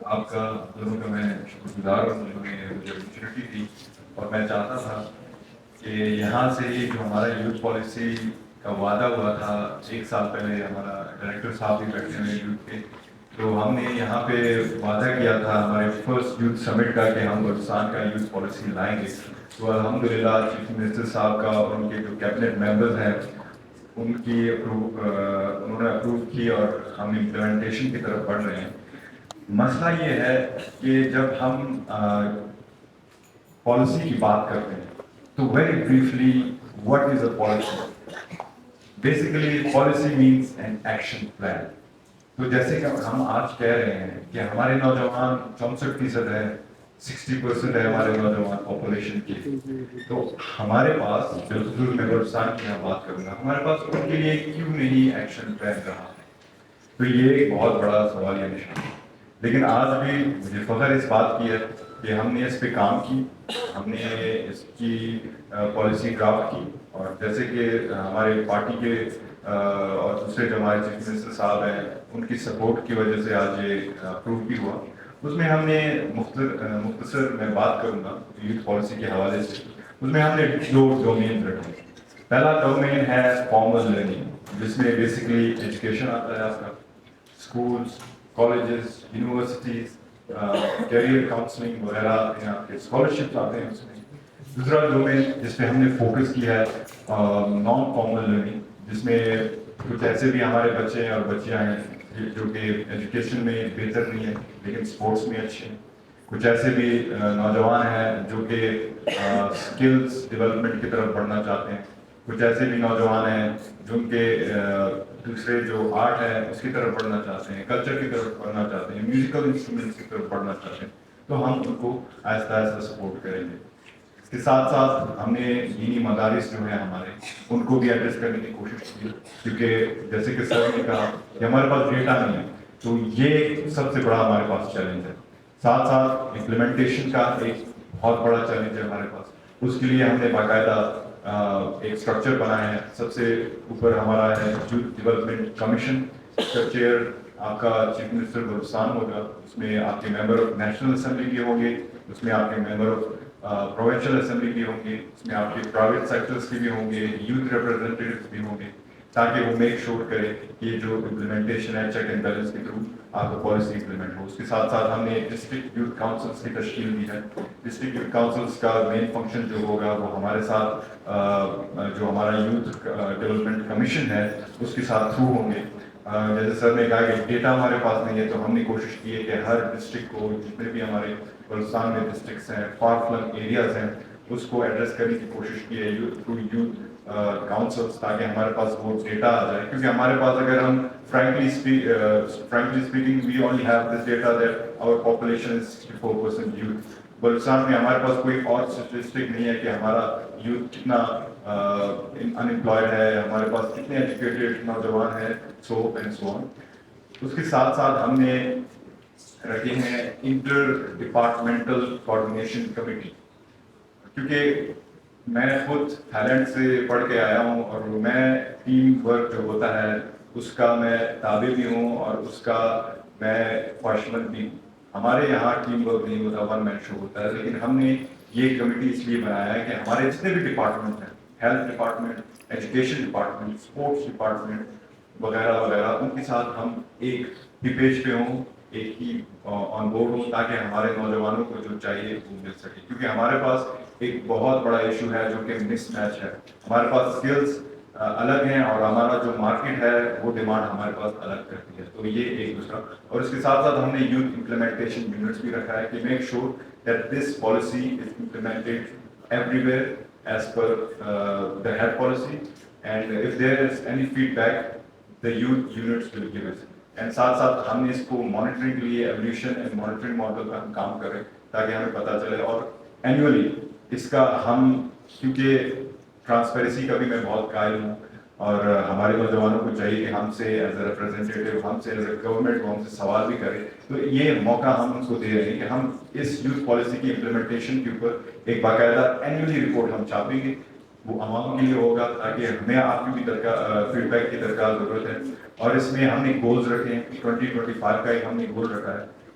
آپ کا دونوں کا میں شکر گزار ہوں، انہوں نے مجھے اپرچونیٹی دی اور میں چاہتا تھا کہ یہاں سے یہ جو ہمارا یوتھ پالیسی کا وعدہ ہوا تھا 1 سال پہلے، ہمارا ڈائریکٹر صاحب بھی بیٹھے ہوئے یوتھ کے، تو ہم نے یہاں پہ وعدہ کیا تھا ہمارے فرسٹ یوتھ سمٹ کا کہ ہم بلوچستان کا یوتھ پالیسی لائیں گے. تو الحمدللہ چیف منسٹر صاحب کا اور ان کے جو کیبنٹ ممبرز ہیں ان کی انہوں نے اپروو کی اور ہم امپلیمنٹیشن کی طرف بڑھ رہے ہیں. مسئلہ یہ ہے کہ جب ہم پالیسی کی بات کرتے ہیں تو very briefly what is a policy? Basically policy means an action plan. تو جیسے کہ ہم آج کہہ رہے ہیں کہ ہمارے نوجوان 64% ہے، 60% ہے ہمارے نوجوان پاپولیشن کی. تو ہمارے پاس بالخصوص میں بلوچستان کی میں بات کروں گا، ہمارے پاس ان کے لیے کیوں نہیں ایکشن پلان رہا؟ تو یہ ایک بہت بڑا سوال یا نشان ہے. لیکن آج بھی مجھے فخر اس بات کی ہے کہ ہم نے اس پہ کام کی، ہم نے اس کی پالیسی ڈرافٹ کی، اور جیسے کہ ہمارے پارٹی کے اور دوسرے جو ہمارے چیف منسٹر صاحب ہیں ان کی سپورٹ کی وجہ سے آج یہ اپروو بھی ہوا. اس میں ہم نے مختصر میں بات کروں گا یوتھ پالیسی کے حوالے سے. اس میں ہم نے 2 ڈومین رکھے. پہلا ڈومین ہے فارمل لرننگ، جس میں بیسکلی ایجوکیشن آتا ہے آپ کا، schools, colleges, universities, career counselling وغیرہ آتے ہیں، آپ کے اسکالرشپس آتے ہیں اس میں. دوسرا ڈومین جس پہ ہم نے فوکس کیا ہے نان فارمل لرننگ، جس میں کچھ ایسے بھی ہمارے بچے ہیں اور بچیاں ہیں جو کہ ایجوکیشن میں بہتر نہیں ہیں لیکن اسپورٹس میں اچھے ہیں. کچھ ایسے بھی نوجوان ہیں جو کہ اسکلس ڈیولپمنٹ کی طرف بڑھنا چاہتے ہیں. کچھ ایسے بھی نوجوان ہیں جو ان کے دوسرے جو آرٹ ہے اس کی طرف بڑھنا چاہتے ہیں، کلچر کی طرف بڑھنا چاہتے ہیں، میوزیکل انسٹرومنٹس کی طرف بڑھنا چاہتے ہیں. تو ہم ان کو آہستہ آہستہ سپورٹ کریں گے. اس کے ساتھ ساتھ ہم نے دینی مدارس جو ہیں ہمارے ان کو بھی ایڈریس کرنے کی کوشش کی، کیونکہ جیسے کہ سر نے کہا کہ ہمارے پاس ڈیٹا نہیں ہے، تو یہ سب سے بڑا ہمارے پاس چیلنج ہے. ساتھ ساتھ امپلیمنٹیشن کا ایک بہت بڑا چیلنج ہے ہمارے پاس. اس کے لیے ہم نے باقاعدہ ایک اسٹرکچر بنایا ہے. سب سے اوپر ہمارا ہے یوتھ ڈیولپمنٹ کمیشن. اس کا چیئر آپ کا چیف منسٹر بلوچستان ہوگا. اس میں آپ کے ممبر آف نیشنل اسمبلی بھی ہوں گے، اس میں آپ کے ممبر آف پروونشل اسمبلی بھی ہوں گے، اس میں آپ کے پرائیویٹ سیکٹرس کے بھی ہوں گے، یوتھ ریپرزینٹیوز بھی ہوں گے، تاکہ وہ میک شور کرے کہ یہ جو امپلیمنٹیشن ہے چیک اینڈ بیلنس کے تھرو آپ کو پالیسی امپلیمنٹ ہو. اس کے ساتھ ساتھ ہم نے ڈسٹرکٹ یوتھ کاؤنسلس کی تشکیل دی ہے. ڈسٹرکٹ یوتھ کاؤنسلس کا مین فنکشن جو ہوگا وہ ہمارے ساتھ جو ہمارا یوتھ ڈیولپمنٹ کمیشن ہے اس کے ساتھ تھرو ہوں گے. جیسے سر نے کہا کہ ڈیٹا ہمارے پاس نہیں ہے، تو ہم نے کوشش کی ہے کہ ہر ڈسٹرکٹ کو، جتنے بھی ہمارے بلوچستان میں ڈسٹرکٹس ہیں، فار فلنگ ایریاز ہیں، اس کو ایڈریس کرنے کی کوشش کی ہے تھرو یوتھ کاؤنسلس، تاکہ ہمارے پاس وہ ڈیٹا آ جائے. کیونکہ ہمارے پاس اگر ہم frankly speaking we only have this data that our population is 64% youth. Balochistan میں ہمارے پاس کوئی اور اسٹیٹسٹک نہیں ہے کہ ہمارا یوتھ کتنا ان امپلائڈ ہے، ہمارے پاس کتنے ایجوکیٹڈ نوجوان ہیں، سو اینڈ سو آن. اس کے ساتھ ساتھ ہم نے رکھے ہیں انٹر ڈپارٹمنٹل کوآرڈینیشن کمیٹی. کیونکہ میں خود تھائیلینڈ سے پڑھ کے آیا ہوں اور میں ٹیم ورک جو ہوتا ہے اس کا میں تابع بھی ہوں اور اس کا میں خواہشمند بھی ہوں. ہمارے یہاں ٹیم ورک نہیں ہوتا، ون مین شو ہوتا ہے. لیکن ہم نے یہ کمیٹی اس لیے بنایا ہے کہ ہمارے جتنے بھی ڈپارٹمنٹ ہیں، health department, education department, sports department وغیرہ وغیرہ، ان کے ساتھ ہم ایک ہی پیج پہ ہوں، ایک ہی آن بورڈ ہوں، تاکہ ہمارے نوجوانوں کو جو چاہیے وہ مل سکے. کیونکہ ہمارے پاس ایک بہت بڑا ایشو ہے جو کہ مس میچ ہے. ہمارے پاس اسکلس الگ ہیں اور ہمارا جو مارکیٹ ہے وہ ڈیمانڈ ہمارے پاس الگ کرتی ہے. تو یہ ایک دوسرا. اور اس کے ساتھ ساتھ ہم نے یوتھ امپلیمنٹیشن یونٹس بھی رکھا ہے کہ make sure that this policy is implemented every where as per the head policy, and if there is any feedback the youth units will give us. And ساتھ ساتھ ہم نے اس کو مانیٹرنگ کے لیے ایولیوشن اینڈ مانیٹرنگ ماڈل پہ ہم کام کریں تاکہ ہمیں پتہ چلے. اور اینولی اس کا ہم، کیونکہ ٹرانسپیرنسی کا بھی میں بہت قائل ہوں اور ہمارے نوجوانوں کو چاہیے کہ ہم سے ایز اے ریپرزینٹیو، ہم سے ایز اے گورنمنٹ کو ہم سے سوال بھی کریں. تو یہ موقع ہم ان کو دے رہے ہیں کہ ہم اس یوتھ پالیسی کی امپلیمنٹیشن کے اوپر ایک باقاعدہ اینولی رپورٹ ہم چھاپیں گے. وہ عوام کے لیے ہوگا تاکہ ہمیں آپ کی بھی فیڈ بیک کی درکار ضرورت ہے. اور اس میں ہم نے گولز رکھے ہیں. 2025 کا ایک ہم نے گول رکھا ہے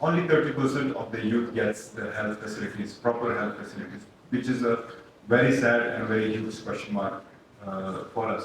only 30% of the youth gets the health facilities, proper health facilities, which is a very sad and very huge question mark for us.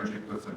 20%।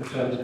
Mr.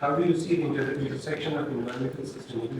How do you see the intersection of environmental sustainability